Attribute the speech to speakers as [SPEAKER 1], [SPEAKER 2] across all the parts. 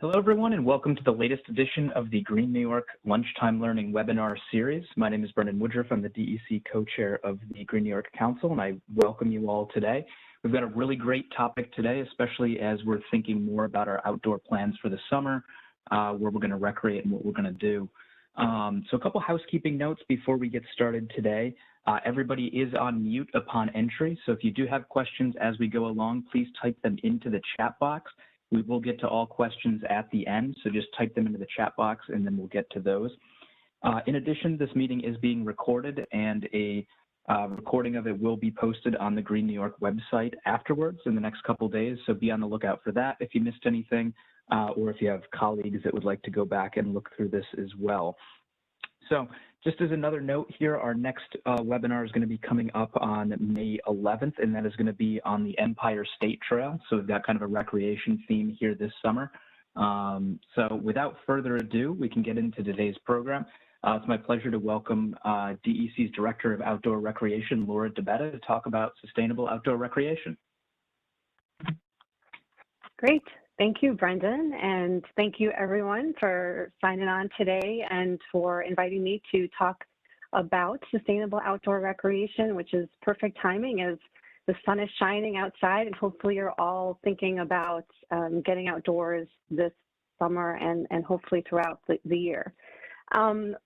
[SPEAKER 1] Hello, everyone, and welcome to the latest edition of the GreenNY Lunchtime Learning webinar series. My name is Brendan Woodruff. I'm the DEC co-chair of the GreenNY Council, and I welcome you all today. We've got a really great topic today, especially as we're thinking more about our outdoor plans for the summer, where we're going to recreate and what we're going to do. So a couple housekeeping notes before we get started today. Everybody is on mute upon entry, so if you do have questions as we go along, please type them into the chat box. We will get to all questions at the end, so just type them into the chat box and then we'll get to those. In addition, this meeting is being recorded and a recording of it will be posted on the GreenNY website afterwards in the next couple of days, so be on the lookout for that if you missed anything or if you have colleagues that would like to go back and look through this as well. So just as another note here, our next webinar is going to be coming up on May 11th, and that is going to be on the Empire State Trail. So we've got kind of a recreation theme here this summer. So without further ado, we can get into today's program. It's my pleasure to welcome DEC's Director of Outdoor Recreation, Laura DeBetta, to talk about sustainable outdoor recreation.
[SPEAKER 2] Great. Thank you, Brendan, and thank you everyone for signing on today and for inviting me to talk about sustainable outdoor recreation, which is perfect timing as the sun is shining outside and hopefully you're all thinking about getting outdoors this summer and hopefully throughout the year.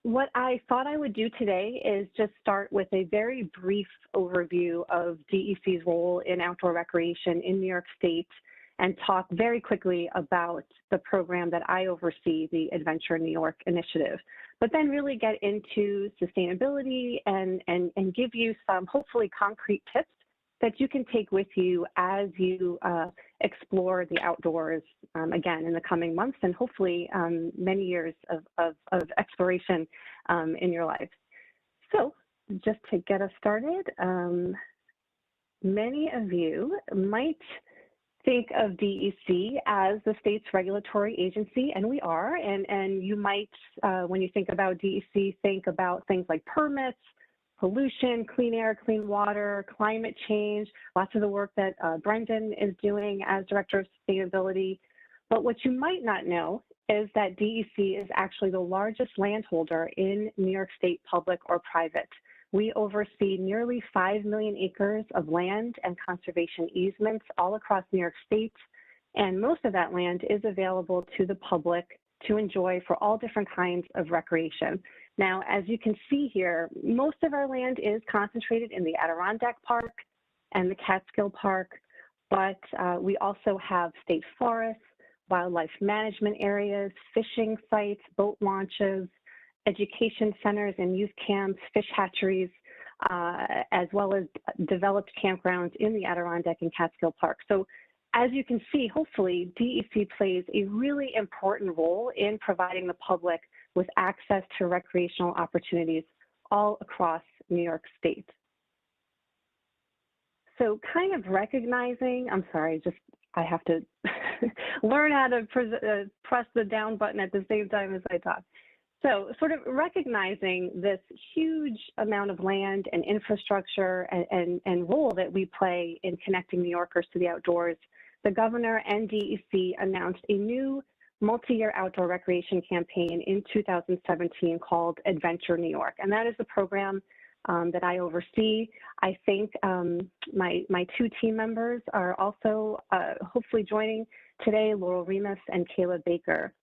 [SPEAKER 2] What I thought I would do today is just start with a very brief overview of DEC's role in outdoor recreation in New York State and talk very quickly about the program that I oversee, the Adventure New York initiative, but then really get into sustainability and give you some hopefully concrete tips that you can take with you as you explore the outdoors, again, in the coming months and hopefully many years of exploration in your life. So just to get us started, many of you might think of DEC as the state's regulatory agency, and we are, and you might, when you think about DEC, think about things like permits, pollution, clean air, clean water, climate change, lots of the work that Brendan is doing as Director of Sustainability. But what you might not know is that DEC is actually the largest landholder in New York State, public or private. We oversee nearly 5 million acres of land and conservation easements all across New York State, and most of that land is available to the public to enjoy for all different kinds of recreation. Now, as you can see here, most of our land is concentrated in the Adirondack Park and the Catskill Park, but we also have state forests, wildlife management areas, fishing sites, boat launches, education centers and youth camps, fish hatcheries, as well as developed campgrounds in the Adirondack and Catskill Park. So as you can see, hopefully DEC plays a really important role in providing the public with access to recreational opportunities all across New York State. So kind of recognizing, I'm sorry, I have to learn how to press the down button at the same time as I talk. So sort of recognizing this huge amount of land and infrastructure and role that we play in connecting New Yorkers to the outdoors, the governor and DEC announced a new multi-year outdoor recreation campaign in 2017 called Adventure New York. And that is the program that I oversee. I think my two team members are also hopefully joining today, Laurel Remus and Kayla Baker.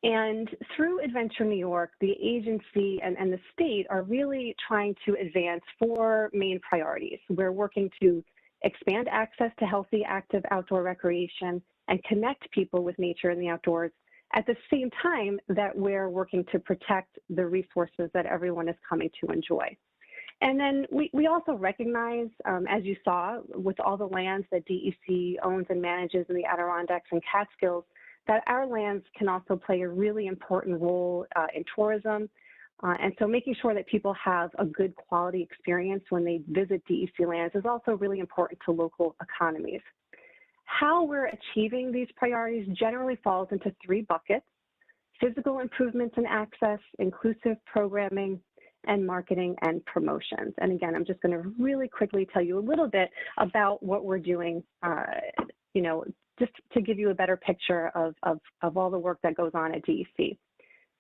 [SPEAKER 2] And through Adventure New York, the agency and the state are really trying to advance 4 main priorities. We're working to expand access to healthy, active outdoor recreation and connect people with nature and the outdoors at the same time that we're working to protect the resources that everyone is coming to enjoy. And then we also recognize, as you saw, with all the lands that DEC owns and manages in the Adirondacks and Catskills, that our lands can also play a really important role in tourism. And so making sure that people have a good quality experience when they visit DEC lands is also really important to local economies. How we're achieving these priorities generally falls into 3 buckets: physical improvements in access, inclusive programming, and marketing and promotions. And again, I'm just going to really quickly tell you a little bit about what we're doing, just to give you a better picture of all the work that goes on at DEC.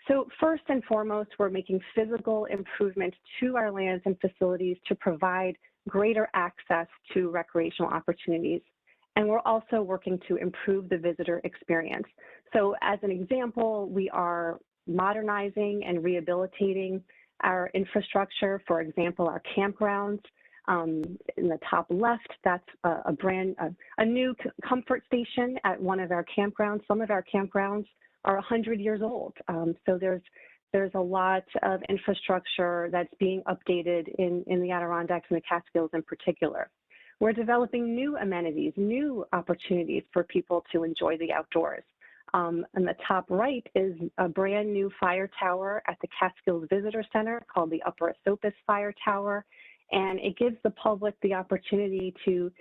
[SPEAKER 2] So first and foremost, we're making physical improvements to our lands and facilities to provide greater access to recreational opportunities. And we're also working to improve the visitor experience. So as an example, we are modernizing and rehabilitating our infrastructure, for example, our campgrounds. In the top left, that's a new comfort station at one of our campgrounds. Some of our campgrounds are 100 years old. So there's a lot of infrastructure that's being updated in the Adirondacks and the Catskills in particular. We're developing new amenities, new opportunities for people to enjoy the outdoors. On the top right is a brand new fire tower at the Catskills Visitor Center called the Upper Ethopus Fire Tower. And it gives the public the opportunity to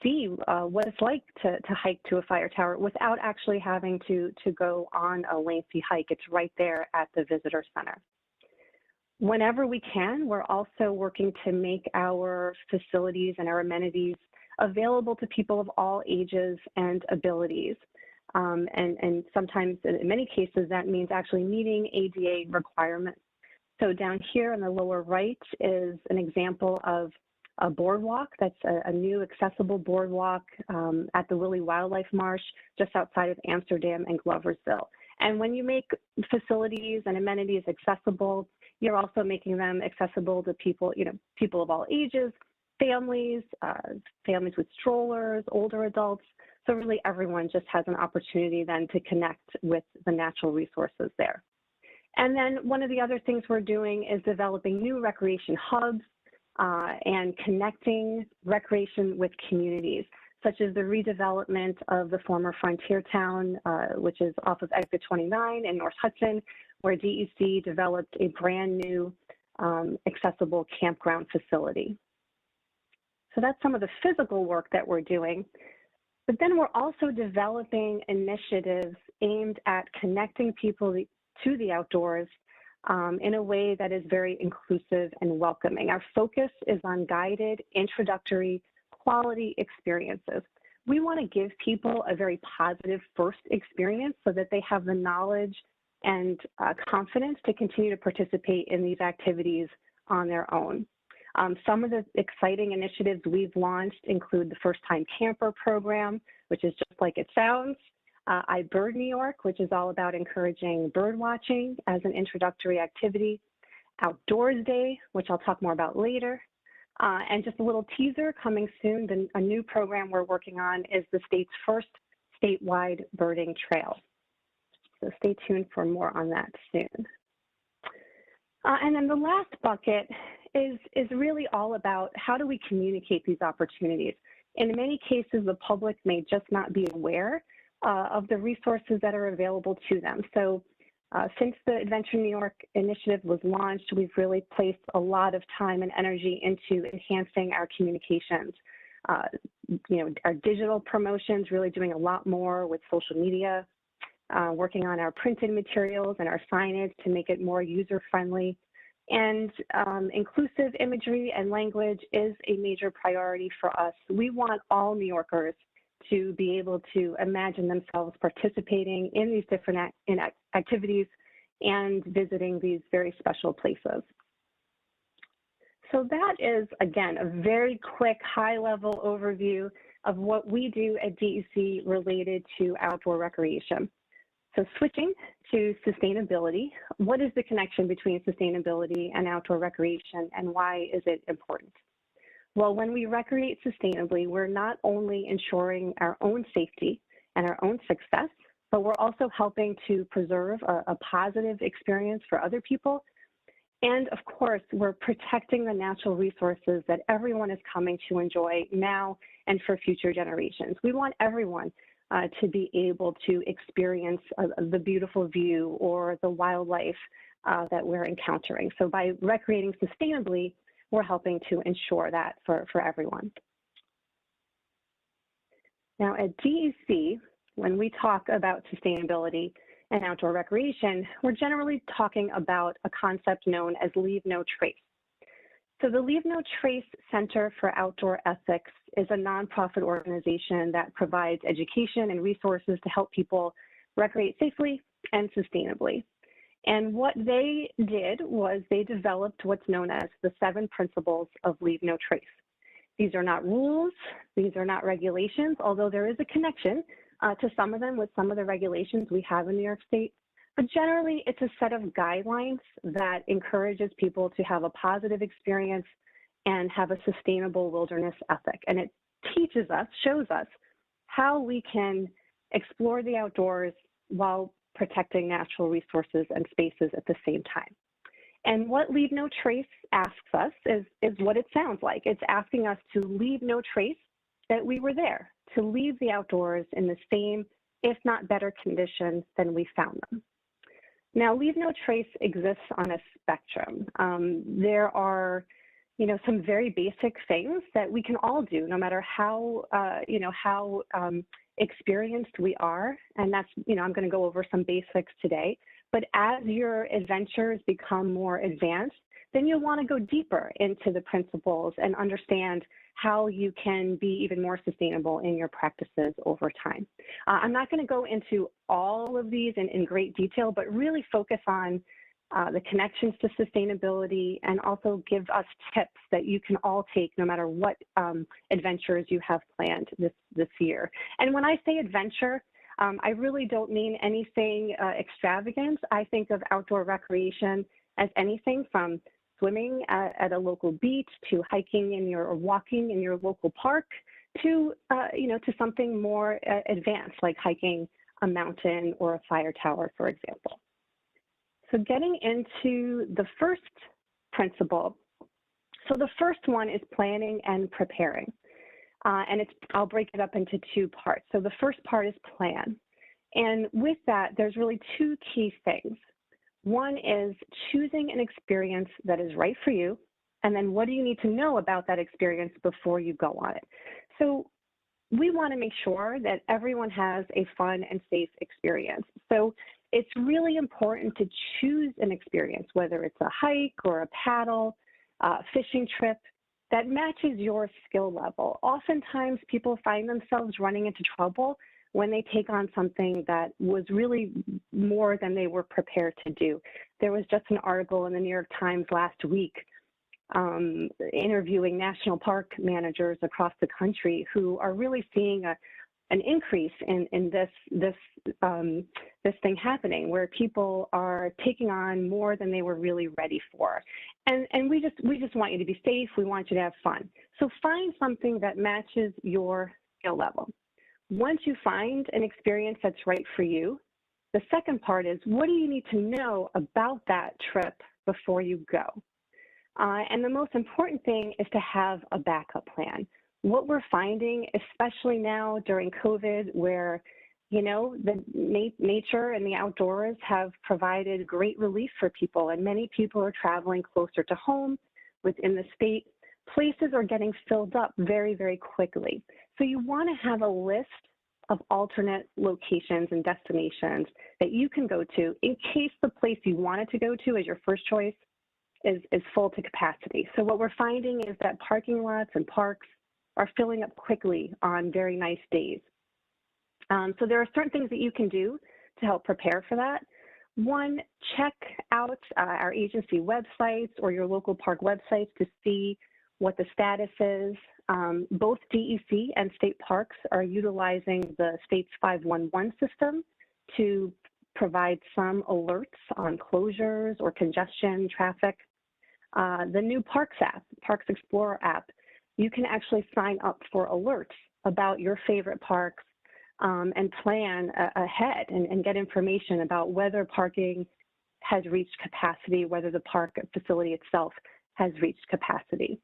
[SPEAKER 2] see what it's like to hike to a fire tower without actually having to go on a lengthy hike. It's right there at the visitor center. Whenever we can, we're also working to make our facilities and our amenities available to people of all ages and abilities. And sometimes, in many cases, that means actually meeting ADA requirements. So down here in the lower right is an example of a boardwalk. That's a new accessible boardwalk at the Willie Wildlife Marsh, just outside of Amsterdam and Gloversville. And when you make facilities and amenities accessible, you're also making them accessible to people, people of all ages, families, families with strollers, older adults. So really everyone just has an opportunity then to connect with the natural resources there. And then one of the other things we're doing is developing new recreation hubs and connecting recreation with communities, such as the redevelopment of the former frontier town, which is off of Exit 29 in North Hudson, where DEC developed a brand new accessible campground facility. So that's some of the physical work that we're doing. But then we're also developing initiatives aimed at connecting people to the outdoors in a way that is very inclusive and welcoming. Our focus is on guided, introductory, quality experiences. We want to give people a very positive first experience so that they have the knowledge and confidence to continue to participate in these activities on their own. Some of the exciting initiatives we've launched include the First Time Camper program, which is just like it sounds. iBird New York, which is all about encouraging bird watching as an introductory activity. Outdoors Day, which I'll talk more about later. And just a little teaser coming soon, a new program we're working on is the state's first statewide birding trail. So stay tuned for more on that soon. And then the last bucket is really all about how do we communicate these opportunities. In many cases, the public may just not be aware of the resources that are available to them. So since the Adventure New York initiative was launched, we've really placed a lot of time and energy into enhancing our communications. Our digital promotions, really doing a lot more with social media, working on our printed materials and our signage to make it more user-friendly. And inclusive imagery and language is a major priority for us. We want all New Yorkers to be able to imagine themselves participating in these different activities and visiting these very special places. So that is, again, a very quick high-level overview of what we do at DEC related to outdoor recreation. So switching to sustainability, what is the connection between sustainability and outdoor recreation, and why is it important? Well, when we recreate sustainably, we're not only ensuring our own safety and our own success, but we're also helping to preserve a positive experience for other people. And of course, we're protecting the natural resources that everyone is coming to enjoy now and for future generations. We want everyone to be able to experience the beautiful view or the wildlife that we're encountering. So by recreating sustainably, we're helping to ensure that for everyone. Now at DEC, when we talk about sustainability and outdoor recreation, we're generally talking about a concept known as leave no trace. So the Leave No Trace Center for Outdoor Ethics is a nonprofit organization that provides education and resources to help people recreate safely and sustainably. And what they did was they developed what's known as the 7 principles of Leave No Trace. These are not rules, these are not regulations, although there is a connection to some of them with some of the regulations we have in New York State. But generally, it's a set of guidelines that encourages people to have a positive experience and have a sustainable wilderness ethic. And it teaches us, shows us how we can explore the outdoors while protecting natural resources and spaces at the same time. And what Leave No Trace asks us is what it sounds like. It's asking us to leave no trace that we were there, to leave the outdoors in the same, if not better condition than we found them. Now, Leave No Trace exists on a spectrum. There are, some very basic things that we can all do, no matter how, experienced we are. And that's, I'm going to go over some basics today. But as your adventures become more advanced, then you'll want to go deeper into the principles and understand how you can be even more sustainable in your practices over time. I'm not going to go into all of these in great detail, but really focus on the connections to sustainability and also give us tips that you can all take no matter what adventures you have planned this year. And when I say adventure, I really don't mean anything extravagant. I think of outdoor recreation as anything from swimming at a local beach to hiking or walking in your local park to something more advanced like hiking a mountain or a fire tower, for example. So getting into the first principle. So the first one is planning and preparing. And I'll break it up into 2 parts. So the first part is plan. And with that, there's really 2 key things. One is choosing an experience that is right for you. And then what do you need to know about that experience before you go on it? So we want to make sure that everyone has a fun and safe experience. So it's really important to choose an experience, whether it's a hike or a paddle, fishing trip, that matches your skill level. Oftentimes, people find themselves running into trouble when they take on something that was really more than they were prepared to do. There was just an article in the New York Times last week interviewing national park managers across the country who are really seeing an increase in this thing happening, where people are taking on more than they were really ready for. And we just want you to be safe. We want you to have fun. So find something that matches your skill level. Once you find an experience that's right for you, the second part is, what do you need to know about that trip before you go? And the most important thing is to have a backup plan. What we're finding, especially now during COVID, where the nature and the outdoors have provided great relief for people, and many people are traveling closer to home within the state. Places are getting filled up very, very quickly. So you want to have a list of alternate locations and destinations that you can go to in case the place you wanted to go to as your first choice is full to capacity. So what we're finding is that parking lots and parks are filling up quickly on very nice days. So there are certain things that you can do to help prepare for that. One, check out our agency websites or your local park websites to see what the status is. Both DEC and state parks are utilizing the state's 511 system to provide some alerts on closures or congestion, traffic. The new Parks app, Parks Explorer app, you can actually sign up for alerts about your favorite parks and plan ahead and get information about whether parking has reached capacity, whether the park facility itself has reached capacity.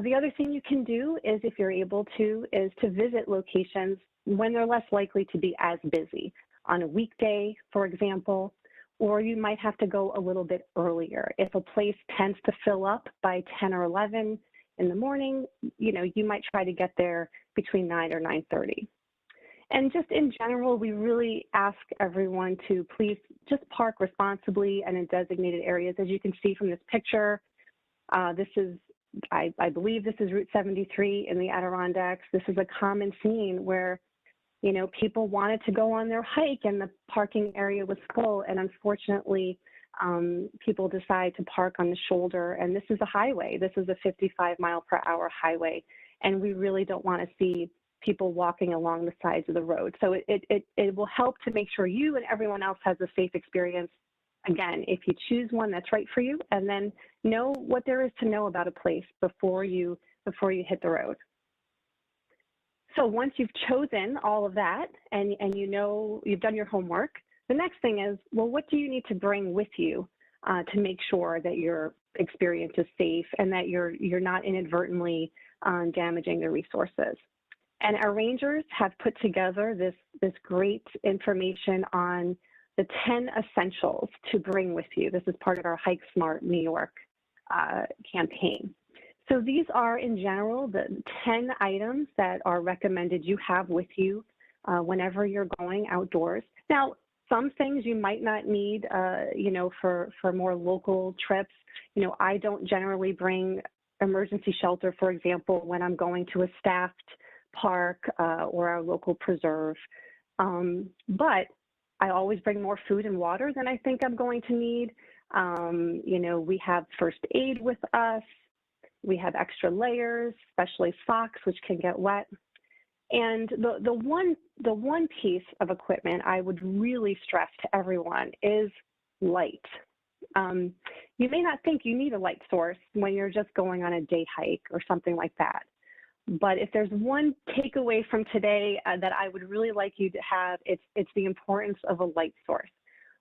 [SPEAKER 2] The other thing you can do is, if you're able to, is to visit locations when they're less likely to be as busy. On a weekday, for example, or you might have to go a little bit earlier. If a place tends to fill up by 10 or 11 in the morning, you might try to get there between 9 or 9:30. And just in general, we really ask everyone to please just park responsibly and in designated areas. As you can see from this picture, this is I believe this is Route 73 in the Adirondacks. This is a common scene where, you know, people wanted to go on their hike and the parking area was full, and unfortunately, people decide to park on the shoulder, and this is a highway. This is a 55-mile-per-hour highway, and we really don't want to see people walking along the sides of the road. So it will help to make sure you and everyone else has a safe experience. Again, if you choose one that's right for you, and then know what there is to know about a place before you hit the road. So once you've chosen all of that and you know you've done your homework, the next thing is, well, what do you need to bring with you to make sure that your experience is safe and that you're not inadvertently damaging the resources? And our rangers have put together this great information on the 10 essentials to bring with you. This is part of our Hike Smart New York campaign. So these are, in general, the 10 items that are recommended you have with you whenever you're going outdoors. Now, some things you might not need, you know, for more local trips. You know, I don't generally bring emergency shelter, for example, when I'm going to a staffed park or our local preserve. But I always bring more food and water than I think I'm going to need. You know, we have first aid with us. We have extra layers, especially socks, which can get wet. And the one piece of equipment I would really stress to everyone is light. You may not think you need a light source when you're just going on a day hike or something like that. But if there's one takeaway from today that I would really like you to have, it's the importance of a light source.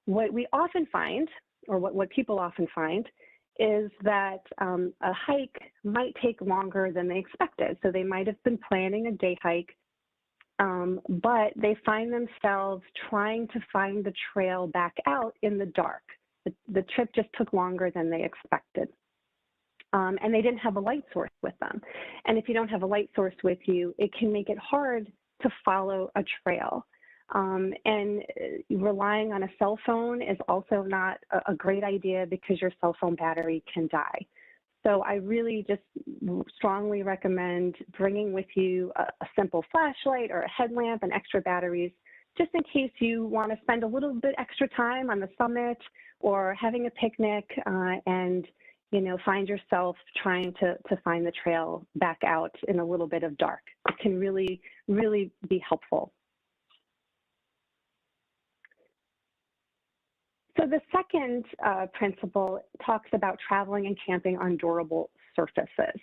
[SPEAKER 2] What we often find, or what people often find, is that a hike might take longer than they expected. So they might have been planning a day hike, but they find themselves trying to find the trail back out in the dark. The trip just took longer than they expected. And they didn't have a light source with them. And if you don't have a light source with you, it can make it hard to follow a trail. And relying on a cell phone is also not a great idea because your cell phone battery can die. So I really just strongly recommend bringing with you a simple flashlight or a headlamp and extra batteries, just in case you want to spend a little bit extra time on the summit or having a picnic and you know, find yourself trying to find the trail back out in a little bit of dark. It can really, really be helpful. So the second principle talks about traveling and camping on durable surfaces.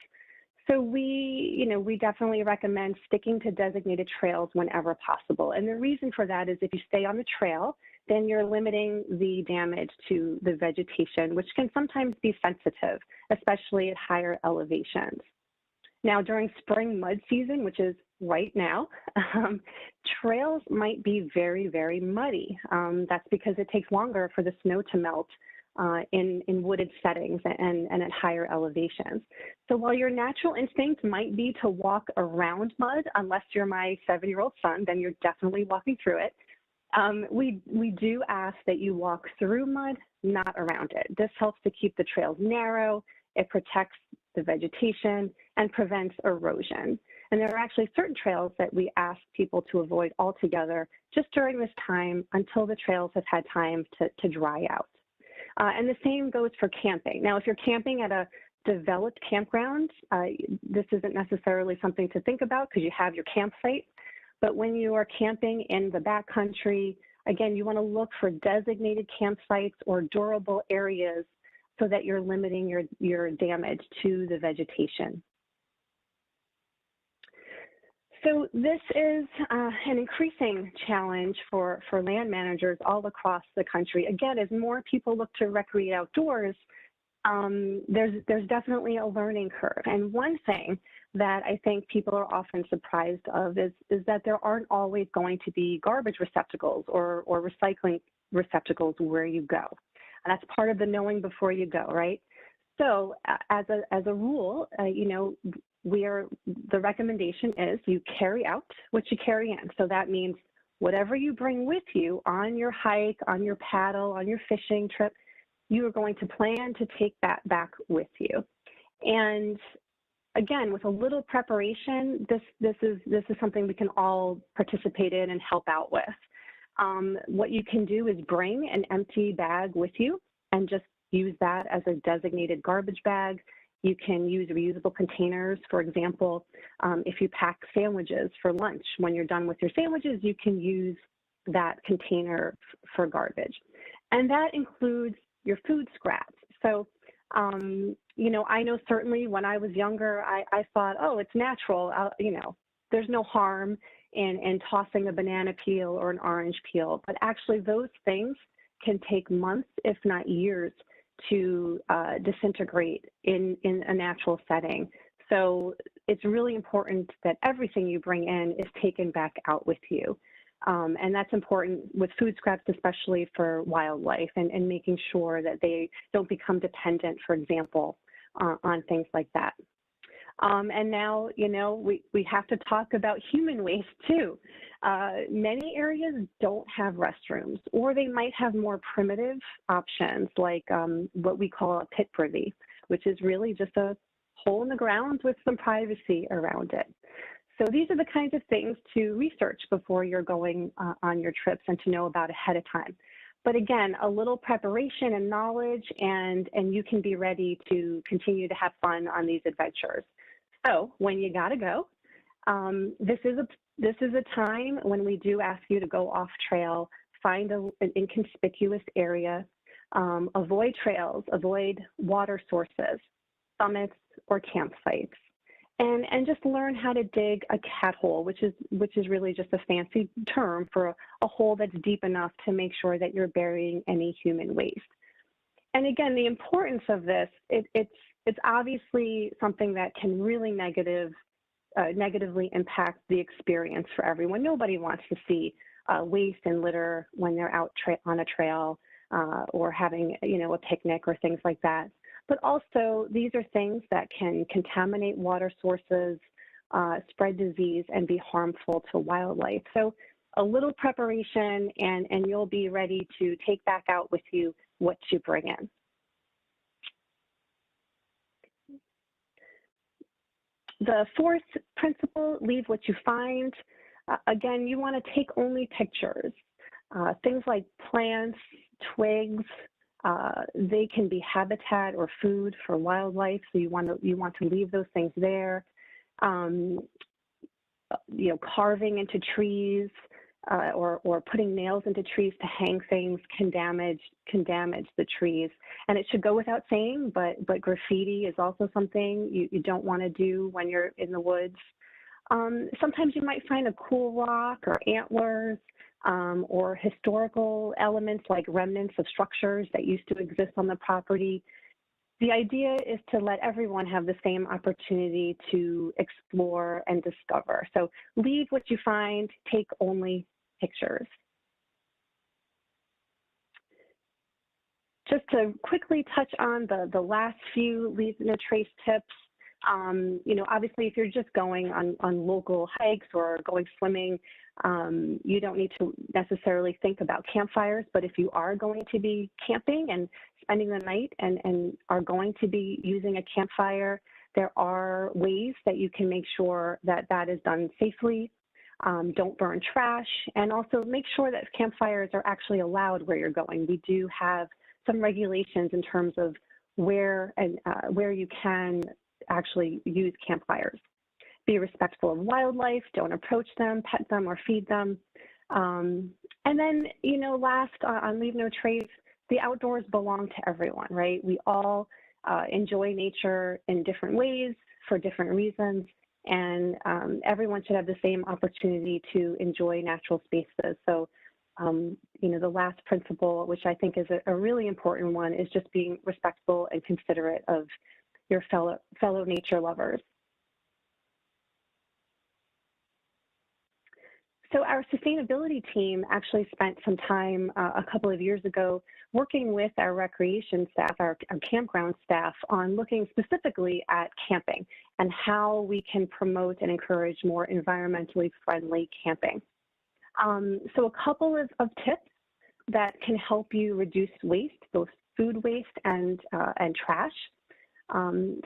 [SPEAKER 2] So we definitely recommend sticking to designated trails whenever possible. And the reason for that is if you stay on the trail, then you're limiting the damage to the vegetation, which can sometimes be sensitive, especially at higher elevations. Now, during spring mud season, which is right now, trails might be very, very muddy. That's because it takes longer for the snow to melt in wooded settings and at higher elevations. So while your natural instinct might be to walk around mud, unless you're my 7-year-old son, then you're definitely walking through it. We do ask that you walk through mud, not around it. This helps to keep the trails narrow, it protects the vegetation, and prevents erosion. And there are actually certain trails that we ask people to avoid altogether just during this time until the trails have had time to dry out. And the same goes for camping. Now, if you're camping at a developed campground, this isn't necessarily something to think about because you have your campsite. But when you are camping in the backcountry, again, you want to look for designated campsites or durable areas so that you're limiting your damage to the vegetation. So this is an increasing challenge for land managers all across the country. Again, as more people look to recreate outdoors, there's definitely a learning curve. And one thing that I think people are often surprised of is that there aren't always going to be garbage receptacles or recycling receptacles where you go. And that's part of the knowing before you go, right? So as a rule, the recommendation is you carry out what you carry in. So that means whatever you bring with you on your hike, on your paddle, on your fishing trip, you are going to plan to take that back with you. And again, with a little preparation, this is something we can all participate in and help out with. What you can do is bring an empty bag with you and just use that as a designated garbage bag. You can use reusable containers. For example, if you pack sandwiches for lunch, when you're done with your sandwiches, you can use that container for garbage. And that includes your food scraps. So, you know, I know certainly when I was younger, I thought, oh, it's natural, you know, there's no harm in tossing a banana peel or an orange peel, but actually those things can take months, if not years, to disintegrate in a natural setting. So it's really important that everything you bring in is taken back out with you. And that's important with food scraps, especially for wildlife, and making sure that they don't become dependent, for example, on things like that. And now, you know, we have to talk about human waste too. Many areas don't have restrooms, or they might have more primitive options like what we call a pit privy, which is really just a hole in the ground with some privacy around it. So these are the kinds of things to research before you're going on your trips and to know about ahead of time. But again, a little preparation and knowledge, and you can be ready to continue to have fun on these adventures. So when you gotta go, this is a time when we do ask you to go off trail, find an inconspicuous area, avoid trails, avoid water sources, summits, or campsites. And just learn how to dig a cat hole, which is really just a fancy term for a hole that's deep enough to make sure that you're burying any human waste. And again, the importance of this, it's obviously something that can really negatively impact the experience for everyone. Nobody wants to see waste and litter when they're out on a trail or having, you know, a picnic or things like that. But also, these are things that can contaminate water sources, spread disease, and be harmful to wildlife. So a little preparation, and you'll be ready to take back out with you what you bring in. The fourth principle, leave what you find. Again, you want to take only pictures. Things like plants, twigs, they can be habitat or food for wildlife, so you want to leave those things there. You know, carving into trees or putting nails into trees to hang things can damage the trees. And it should go without saying, but graffiti is also something you don't want to do when you're in the woods. Sometimes you might find a cool rock or antlers, or historical elements like remnants of structures that used to exist on the property. The idea is to let everyone have the same opportunity to explore and discover. So leave what you find, take only pictures. Just to quickly touch on the last few leave no trace tips. You know, obviously, if you're just going on local hikes or going swimming, you don't need to necessarily think about campfires. But if you are going to be camping and spending the night and are going to be using a campfire, there are ways that you can make sure that that is done safely. Don't burn trash, and also make sure that campfires are actually allowed where you're going. We do have some regulations in terms of where you can actually use campfires. Be respectful of wildlife, don't approach them, pet them, or feed them. And then, you know, last on Leave No Trace, the outdoors belong to everyone, right? We all enjoy nature in different ways for different reasons, and everyone should have the same opportunity to enjoy natural spaces. So, you know, the last principle, which I think is a really important one, is just being respectful and considerate of your fellow nature lovers. So our sustainability team actually spent some time a couple of years ago working with our recreation staff, our campground staff, on looking specifically at camping and how we can promote and encourage more environmentally friendly camping. So a couple of tips that can help you reduce waste, both food waste and trash.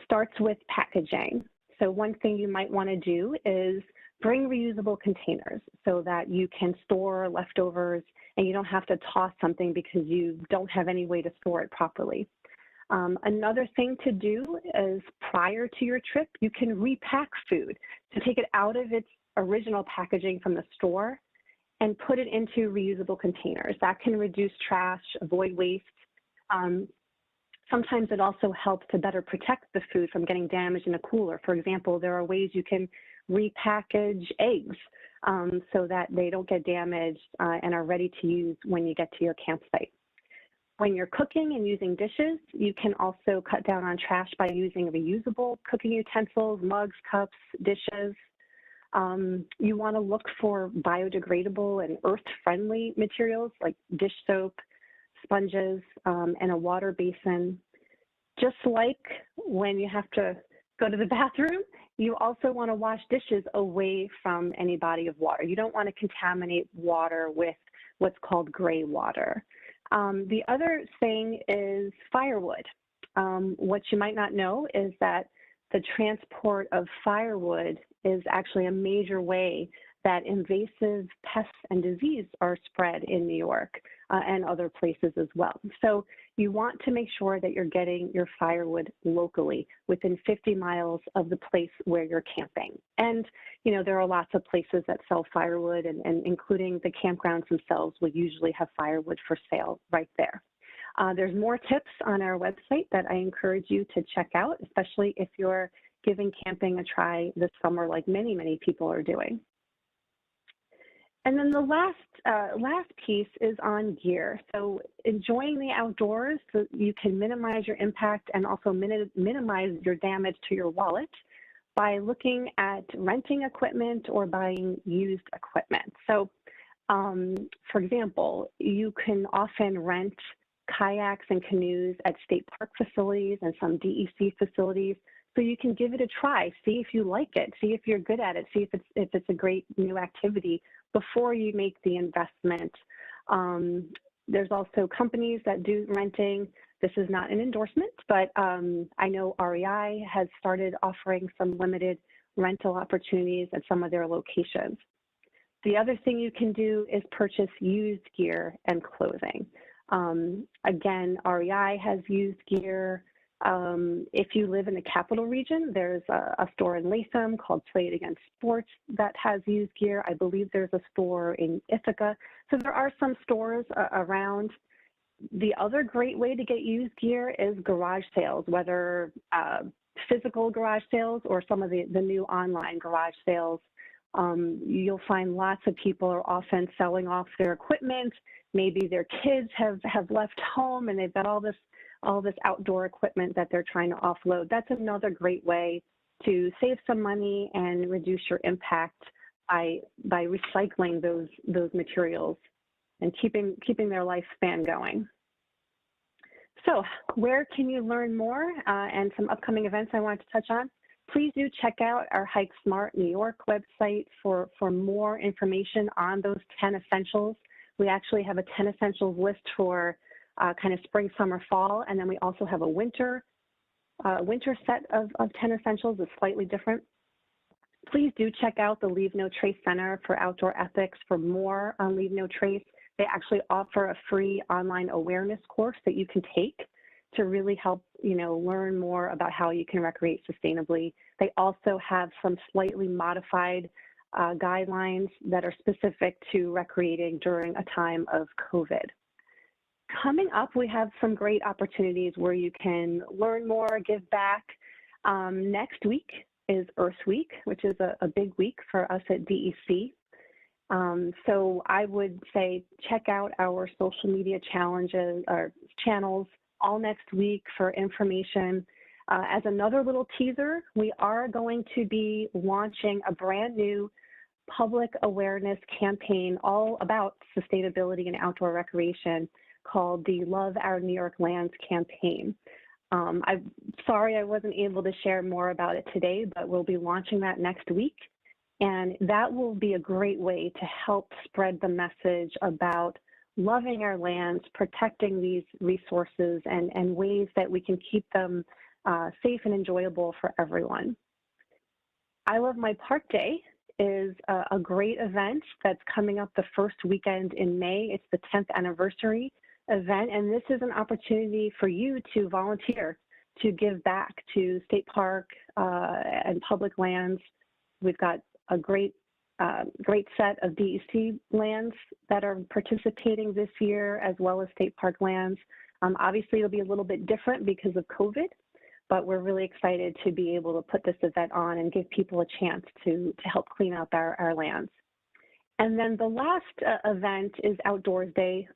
[SPEAKER 2] starts with packaging. So one thing you might want to do is bring reusable containers so that you can store leftovers and you don't have to toss something because you don't have any way to store it properly. Another thing to do is prior to your trip, you can repack food to take it out of its original packaging from the store and put it into reusable containers. That can reduce trash, avoid waste. Sometimes it also helps to better protect the food from getting damaged in a cooler. For example, there are ways you can repackage eggs so that they don't get damaged and are ready to use when you get to your campsite. When you're cooking and using dishes, you can also cut down on trash by using reusable cooking utensils, mugs, cups, dishes. You want to look for biodegradable and earth-friendly materials like dish soap, sponges, and a water basin. Just like when you have to go to the bathroom, you also want to wash dishes away from any body of water. You don't want to contaminate water with what's called gray water. The other thing is firewood. What you might not know is that the transport of firewood is actually a major way that invasive pests and disease are spread in New York and other places as well. So you want to make sure that you're getting your firewood locally within 50 miles of the place where you're camping. And, you know, there are lots of places that sell firewood and including the campgrounds themselves will usually have firewood for sale right there. There's more tips on our website that I encourage you to check out, especially if you're giving camping a try this summer like many, many people are doing. And then the last piece is on gear. So enjoying the outdoors so you can minimize your impact and also minimize your damage to your wallet by looking at renting equipment or buying used equipment. So for example, you can often rent kayaks and canoes at state park facilities and some DEC facilities. So you can give it a try, see if you like it, see if you're good at it, see if it's a great new activity before you make the investment. There's also companies that do renting. This is not an endorsement, but I know REI has started offering some limited rental opportunities at some of their locations. The other thing you can do is purchase used gear and clothing. Again, REI has used gear. If you live in the capital region, there's a store in Latham called Play It Again Sports that has used gear. I believe there's a store in Ithaca. So there are some stores around. The other great way to get used gear is garage sales, whether physical garage sales or some of the new online garage sales. You'll find lots of people are often selling off their equipment. Maybe their kids have left home and they've got all this outdoor equipment that they're trying to offload. That's another great way to save some money and reduce your impact by recycling those materials and keeping their lifespan going. So where can you learn more and some upcoming events I want to touch on? Please do check out our Hike Smart New York website for more information on those 10 essentials. We actually have a 10 essentials list for kind of spring, summer, fall, and then we also have a winter set of 10 essentials that's slightly different. Please do check out the Leave No Trace Center for Outdoor Ethics for more on Leave No Trace. They actually offer a free online awareness course that you can take to really help, you know, learn more about how you can recreate sustainably. They also have some slightly modified guidelines that are specific to recreating during a time of COVID. Coming up, we have some great opportunities where you can learn more, give back. Next week is Earth Week, which is a big week for us at DEC. So I would say check out our social media channels all next week for information. As another little teaser, we are going to be launching a brand new public awareness campaign all about sustainability and outdoor recreation called the Love Our New York Lands campaign. I'm sorry I wasn't able to share more about it today, but we'll be launching that next week. And that will be a great way to help spread the message about loving our lands, protecting these resources, and ways that we can keep them safe and enjoyable for everyone. I Love My Park Day is a great event that's coming up the first weekend in May. It's the 10th anniversary event, and this is an opportunity for you to volunteer, to give back to state park and public lands. We've got a great set of DEC lands that are participating this year, as well as state park lands. Obviously, it'll be a little bit different because of COVID, but we're really excited to be able to put this event on and give people a chance to help clean up our lands. And then the last event is Outdoors Day.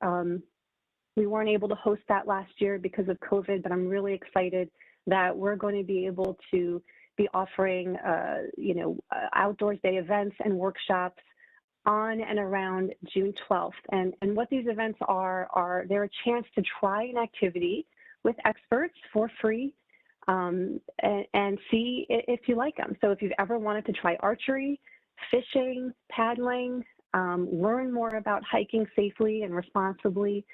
[SPEAKER 2] We weren't able to host that last year because of COVID, but I'm really excited that we're going to be able to be offering, Outdoors Day events and workshops on and around June 12th. And what these events are they're a chance to try an activity with experts for free and see if you like them. So if you've ever wanted to try archery, fishing, paddling, learn more about hiking safely and responsibly,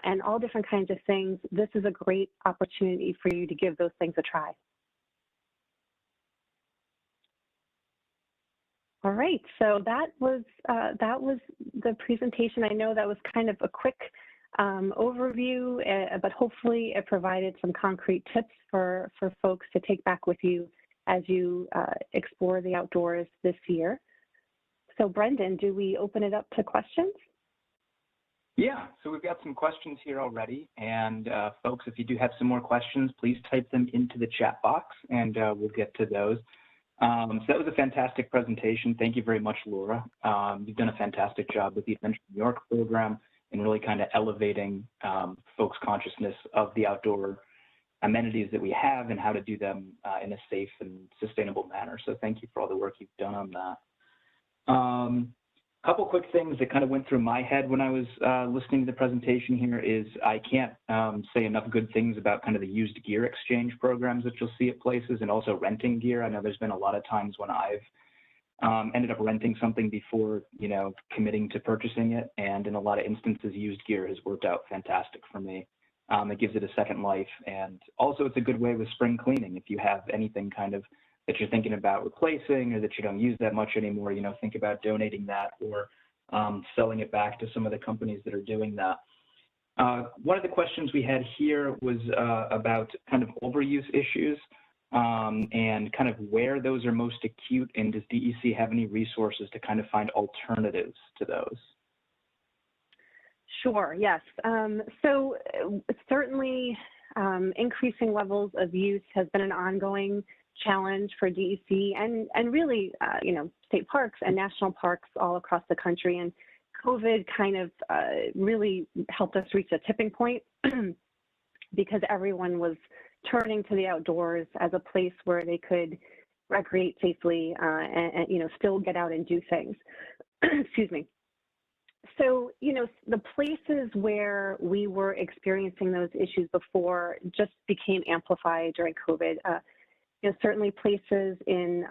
[SPEAKER 2] and all different kinds of things, this is a great opportunity for you to give those things a try. All right, so that was the presentation. I know that was kind of a quick overview, but hopefully it provided some concrete tips for folks to take back with you as you explore the outdoors this year. So Brendan, do we open it up to questions?
[SPEAKER 1] Yeah, so we've got some questions here already, and folks, if you do have some more questions, please type them into the chat box, and we'll get to those. So that was a fantastic presentation. Thank you very much, Laura. You've done a fantastic job with the Adventure New York program and really kind of elevating folks' consciousness of the outdoor amenities that we have and how to do them in a safe and sustainable manner. So thank you for all the work you've done on that. Couple quick things that kind of went through my head when I was listening to the presentation here is I can't say enough good things about kind of the used gear exchange programs that you'll see at places, and also renting gear. I know there's been a lot of times when I've ended up renting something before, committing to purchasing it. And in a lot of instances, used gear has worked out fantastic for me. It gives it a second life. And also it's a good way with spring cleaning. If you have anything kind of that you're thinking about replacing or that you don't use that much anymore, think about donating that or selling it back to some of the companies that are doing that. One of the questions we had here was about kind of overuse issues and kind of where those are most acute, and does DEC have any resources to kind of find alternatives to those?
[SPEAKER 2] Sure, yes. So certainly increasing levels of use has been an ongoing challenge for DEC and really, state parks and national parks all across the country. And COVID kind of really helped us reach a tipping point because everyone was turning to the outdoors as a place where they could recreate safely and still get out and do things. Excuse me. So, the places where we were experiencing those issues before just became amplified during COVID. Certainly places in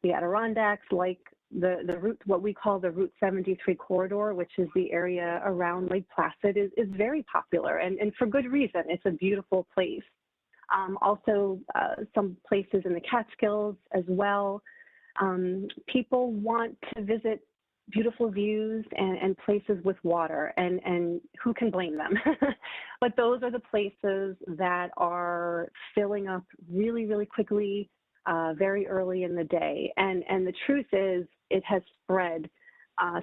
[SPEAKER 2] the Adirondacks, like the route, what we call the Route 73 corridor, which is the area around Lake Placid, is very popular, and for good reason. It's a beautiful place. Also, some places in the Catskills as well. People want to visit beautiful views and places with water, and who can blame them? But those are the places that are filling up really, really quickly, very early in the day. And the truth is, it has spread.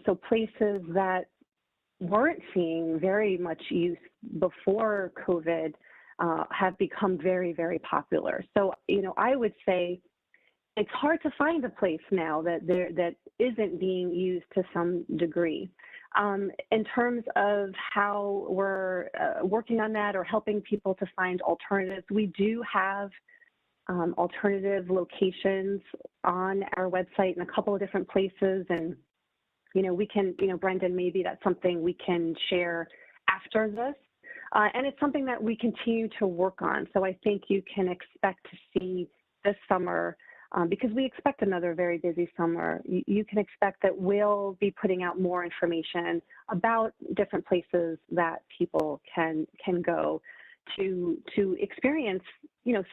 [SPEAKER 2] So places that weren't seeing very much use before COVID have become very, very popular. So, I would say it's hard to find a place now that isn't being used to some degree. In terms of how we're working on that or helping people to find alternatives, we do have alternative locations on our website in a couple of different places. And, we can, Brendan, maybe that's something we can share after this. And it's something that we continue to work on. So I think you can expect to see this summer, because we expect another very busy summer, you can expect that we'll be putting out more information about different places that people can go to experience,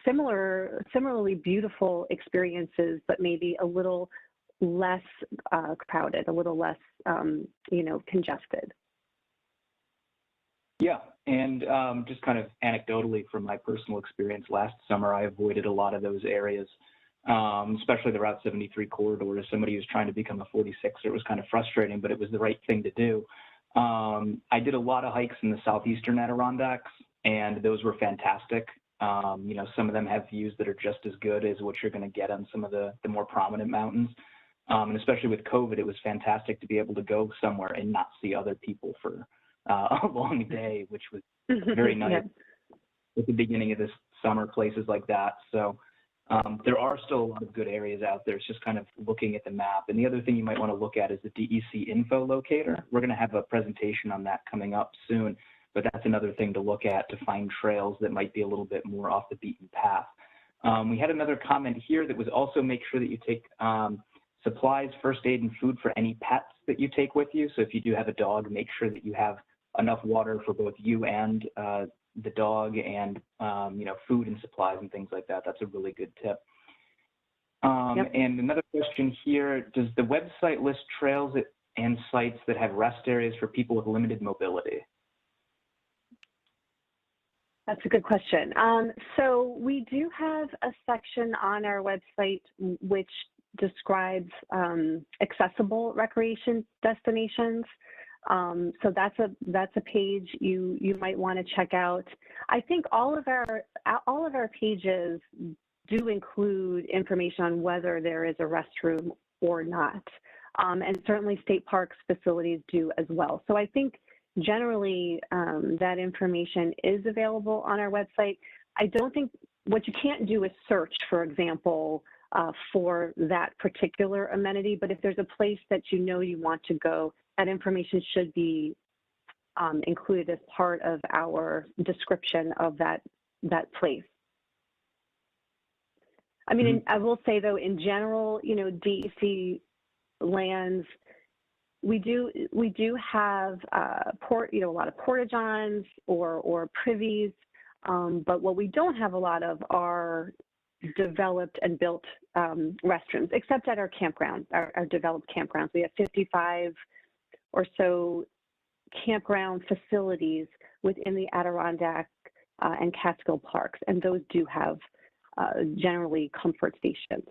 [SPEAKER 2] similarly beautiful experiences, but maybe a little less crowded, a little less, congested.
[SPEAKER 1] Yeah, and just kind of anecdotally from my personal experience last summer, I avoided a lot of those areas, especially the Route 73 corridor. As somebody who's trying to become a 46er, it was kind of frustrating, but it was the right thing to do. I did a lot of hikes in the southeastern Adirondacks, and those were fantastic. Some of them have views that are just as good as what you're going to get on some of the more prominent mountains. And especially with COVID, it was fantastic to be able to go somewhere and not see other people for a long day, which was very nice at the beginning of this summer, places like that. So there are still a lot of good areas out there. It's just kind of looking at the map. And the other thing you might want to look at is the DEC info locator. We're going to have a presentation on that coming up soon, but that's another thing to look at to find trails that might be a little bit more off the beaten path. We had another comment here that was also make sure that you take supplies, first aid, and food for any pets that you take with you. So if you do have a dog, make sure that you have enough water for both you and the dog, and food and supplies and things like that. That's a really good tip. And another question here, does the website list trails and sites that have rest areas for people with limited mobility?
[SPEAKER 2] That's a good question. So we do have a section on our website which describes accessible recreation destinations. So that's a page you might want to check out. I think all of our pages do include information on whether there is a restroom or not, and certainly state parks facilities do as well. So I think generally that information is available on our website. I don't think what you can't do is search, for example, for that particular amenity, but if there's a place that you want to go, that information should be included as part of our description of that place. I mean, I will say though, in general, DEC lands, we do have a lot of porta-johns or privies, but what we don't have a lot of are developed and built restrooms, except at our campground, our developed campgrounds. We have 55 or so campground facilities within the Adirondack and Catskill parks, and those do have generally comfort stations.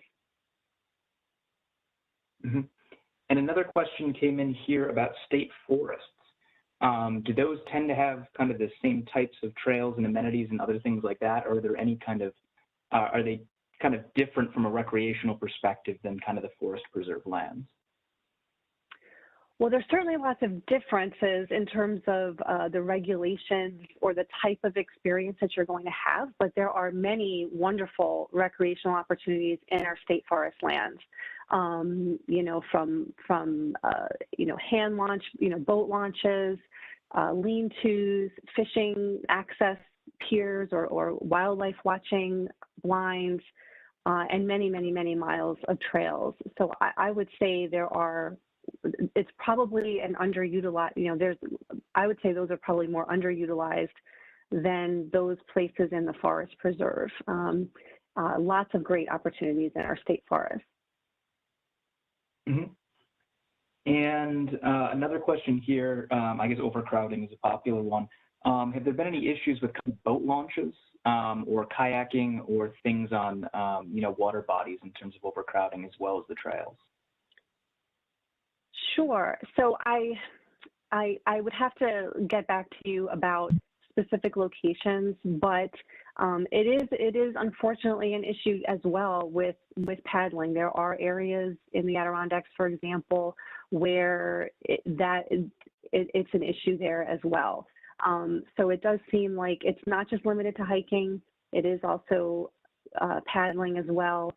[SPEAKER 1] And another question came in here about state forests. Do those tend to have kind of the same types of trails and amenities and other things like that, or are there any kind of, are they kind of different from a recreational perspective than kind of the forest preserve lands?
[SPEAKER 2] Well, there's certainly lots of differences in terms of the regulations or the type of experience that you're going to have, but there are many wonderful recreational opportunities in our state forest lands. From hand launch, boat launches, lean-tos, fishing access piers or wildlife watching blinds, and many, many, many miles of trails. So I would say it's probably an underutilized, I would say those are probably more underutilized than those places in the forest preserve. Lots of great opportunities in our state forest.
[SPEAKER 1] And another question here, I guess overcrowding is a popular one. Have there been any issues with boat launches or kayaking or things on, water bodies in terms of overcrowding as well as the trails? Sure.
[SPEAKER 2] So I would have to get back to you about specific locations, but it is unfortunately an issue as well with paddling. There are areas in the Adirondacks, for example, where it's an issue there as well. So it does seem like it's not just limited to hiking; it is also paddling as well.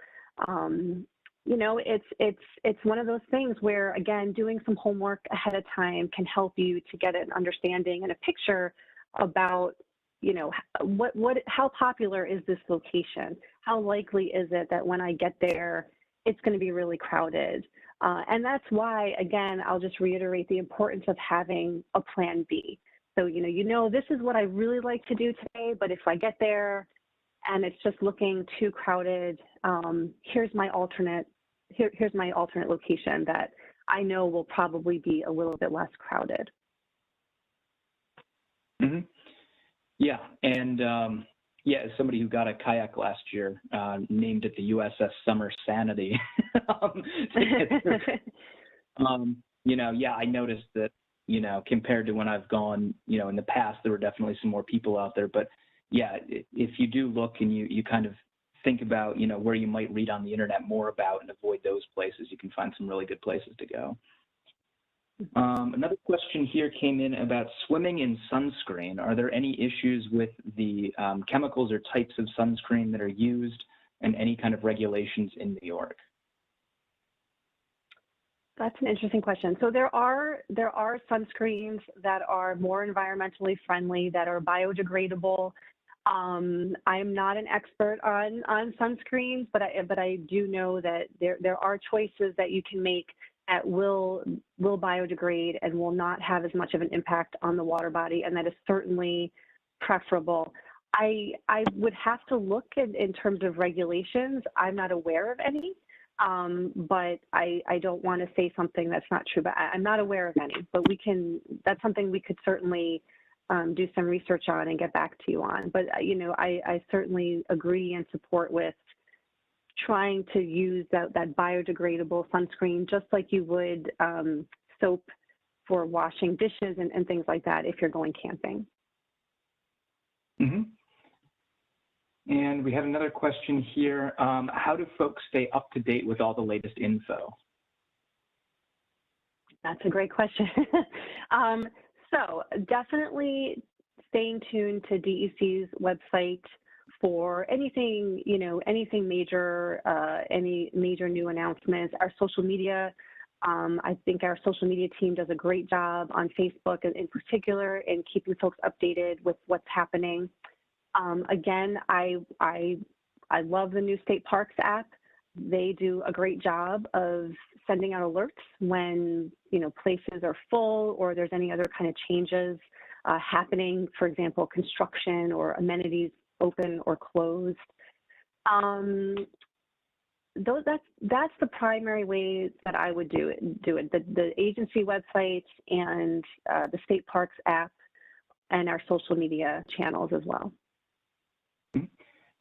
[SPEAKER 2] It's one of those things where, again, doing some homework ahead of time can help you to get an understanding and a picture about, how popular is this location? How likely is it that when I get there, it's going to be really crowded? And that's why, again, I'll just reiterate the importance of having a plan B. So, this is what I really like to do today, but if I get there and it's just looking too crowded, here's my alternate location that I know will probably be a little bit less crowded.
[SPEAKER 1] Mm-hmm. Yeah, and as somebody who got a kayak last year, named it the USS Summer Sanity. I noticed that, compared to when I've gone, in the past, there were definitely some more people out there. But yeah, if you do look and you kind of think about, where you might read on the internet more about and avoid those places, you can find some really good places to go. Another question here came in about swimming in sunscreen. Are there any issues with the chemicals or types of sunscreen that are used, and any kind of regulations in New York?
[SPEAKER 2] That's an interesting question. So there are sunscreens that are more environmentally friendly, that are biodegradable. I'm not an expert on sunscreens, but I do know that there are choices that you can make that will biodegrade and will not have as much of an impact on the water body, and that is certainly preferable. I would have to look in terms of regulations. I'm not aware of any, but I don't want to say something that's not true, but I'm not aware of any, but that's something we could certainly do some research on and get back to you on. But, I certainly agree and support with trying to use that biodegradable sunscreen, just like you would soap for washing dishes and things like that if you're going camping.
[SPEAKER 1] Mm-hmm. And we have another question here. How do folks stay up to date with all the latest info?
[SPEAKER 2] That's a great question. So definitely staying tuned to DEC's website for anything, anything major, any major new announcements. Our social media, I think our social media team does a great job on Facebook in particular in keeping folks updated with what's happening. Again, I love the new State Parks app. They do a great job of sending out alerts when, places are full or there's any other kind of changes happening, for example, construction or amenities open or closed. That's the primary way that I would do it. The agency websites and the State Parks app and our social media channels as well.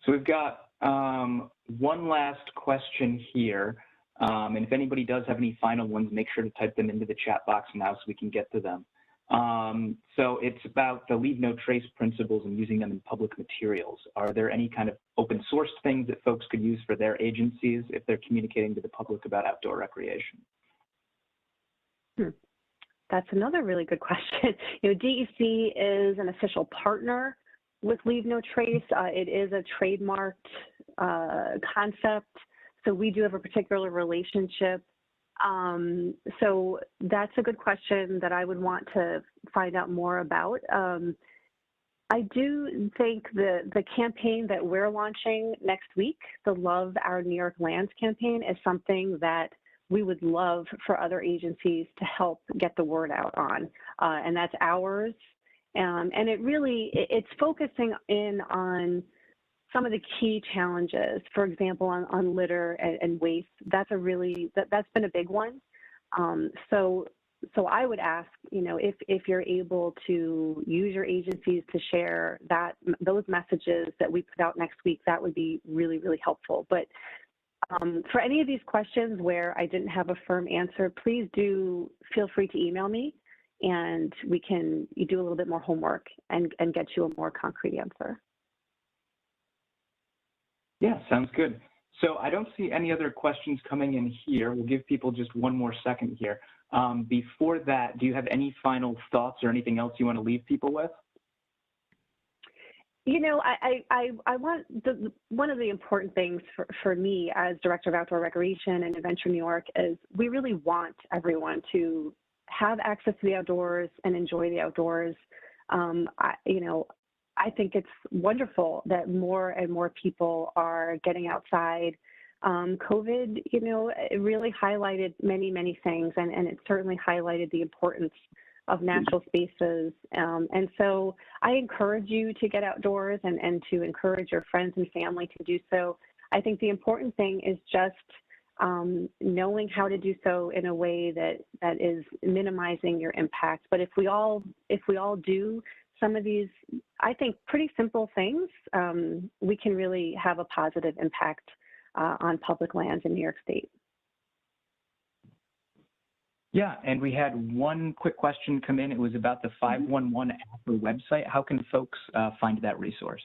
[SPEAKER 1] So we've got one last question here. And if anybody does have any final ones, make sure to type them into the chat box now so we can get to them. So it's about the leave no trace principles and using them in public materials. Are there any kind of open source things that folks could use for their agencies if they're communicating to the public about outdoor recreation?
[SPEAKER 2] That's another really good question. DEC is an official partner with Leave No Trace. It is a trademarked concept, so we do have a particular relationship. So that's a good question that I would want to find out more about. I do think the campaign that we're launching next week, the Love Our New York Lands campaign, is something that we would love for other agencies to help get the word out on, and that's ours. And it's focusing in on some of the key challenges, for example, on litter and waste. That's been a big one. So I would ask, if you're able to use your agencies to share those messages that we put out next week, that would be really, really helpful. But for any of these questions where I didn't have a firm answer, please do feel free to email me, and we can do a little bit more homework and get you a more concrete answer.
[SPEAKER 1] Yeah, sounds good. So I don't see any other questions coming in here. We'll give people just one more second here. Before that, do you have any final thoughts or anything else you want to leave people with?
[SPEAKER 2] I want one of the important things for me as Director of Outdoor Recreation and Adventure New York is we really want everyone to have access to the outdoors and enjoy the outdoors. I think it's wonderful that more and more people are getting outside. COVID, it really highlighted many, many things, and it certainly highlighted the importance of natural spaces. And so I encourage you to get outdoors and to encourage your friends and family to do so. I think the important thing is just knowing how to do so in a way that is minimizing your impact. But if we all do some of these, I think, pretty simple things, we can really have a positive impact on public lands in New York State.
[SPEAKER 1] Yeah, and we had one quick question come in. It was about the 511 app or website. How can folks find that resource?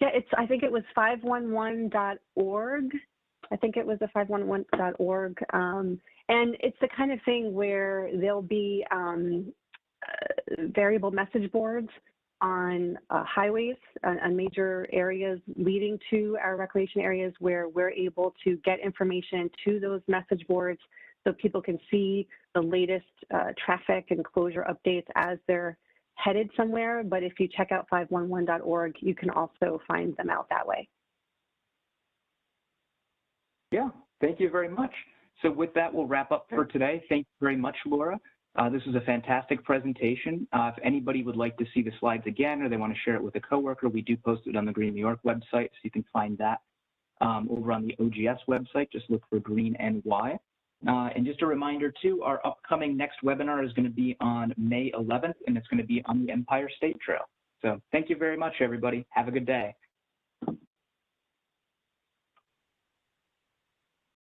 [SPEAKER 2] Yeah, I think it was 511.org. I think it was the 511.org. And it's the kind of thing where there'll be variable message boards on highways, on major areas leading to our recreation areas, where we're able to get information to those message boards so people can see the latest traffic and closure updates as they're headed somewhere. But if you check out 511.org, you can also find them out that way.
[SPEAKER 1] Yeah, thank you very much. So with that, we'll wrap up for today. Thank you very much, Laura. This was a fantastic presentation. If anybody would like to see the slides again, or they want to share it with a coworker, we do post it on the Green New York website, so you can find that over on the OGS website. Just look for GreenNY. And just a reminder too, our upcoming next webinar is going to be on May 11th, and it's going to be on the Empire State Trail. So thank you very much, everybody. Have a good day.